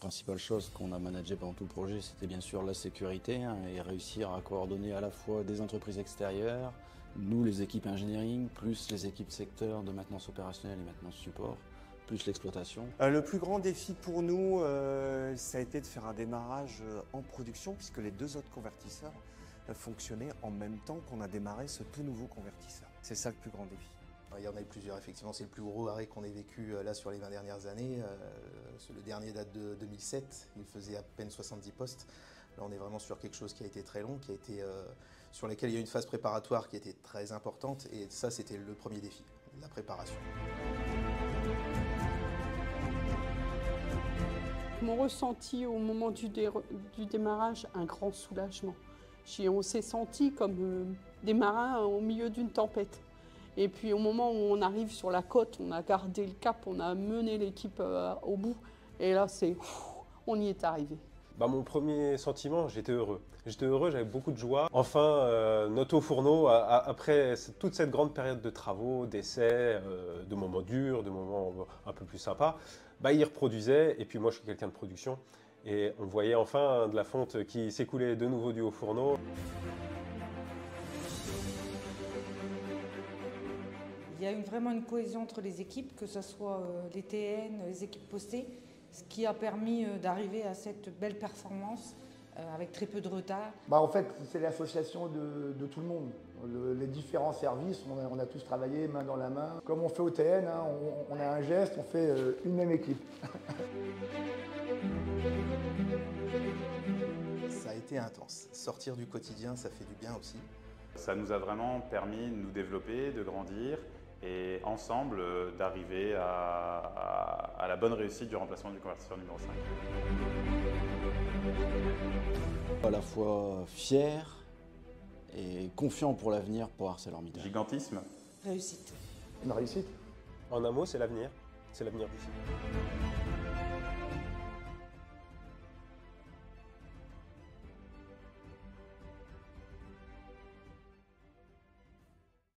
principale chose qu'on a managée pendant tout le projet, c'était bien sûr la sécurité et réussir à coordonner à la fois des entreprises extérieures, nous les équipes engineering, plus les équipes secteur de maintenance opérationnelle et maintenance support, plus l'exploitation. Le plus grand défi pour nous, ça a été de faire un démarrage en production, puisque les deux autres convertisseurs fonctionnaient en même temps qu'on a démarré ce tout nouveau convertisseur. C'est ça le plus grand défi. Il y en a eu plusieurs, effectivement, c'est le plus gros arrêt qu'on ait vécu là sur les 20 dernières années. Le dernier date de 2007, il faisait à peine 70 postes. Là on est vraiment sur quelque chose qui a été très long, sur lequel il y a une phase préparatoire qui était très importante, et ça c'était le premier défi, la préparation. Mon ressenti au moment du démarrage, un grand soulagement. On s'est senti comme des marins au milieu d'une tempête. Et puis au moment où on arrive sur la côte, on a gardé le cap, on a mené l'équipe au bout. Et là, on y est arrivé. Mon premier sentiment, j'étais heureux. J'étais heureux, j'avais beaucoup de joie. Enfin, notre haut fourneau, après toute cette grande période de travaux, d'essais, de moments durs, de moments un peu plus sympas, il reproduisait. Et puis moi, je suis quelqu'un de production. Et on voyait enfin de la fonte qui s'écoulait de nouveau du haut fourneau. Il y a vraiment une cohésion entre les équipes, que ce soit les TN, les équipes postées, ce qui a permis d'arriver à cette belle performance avec très peu de retard. En fait, c'est l'association de tout le monde. Les différents services, on a tous travaillé main dans la main. Comme on fait au TN, on a un geste, on fait une même équipe. Ça a été intense. Sortir du quotidien, ça fait du bien aussi. Ça nous a vraiment permis de nous développer, de grandir et ensemble d'arriver à la bonne réussite du remplacement du convertisseur numéro 5. À la fois fier et confiant pour l'avenir pour ArcelorMittal. Gigantisme. Réussite. Une réussite. En un mot, c'est l'avenir du site.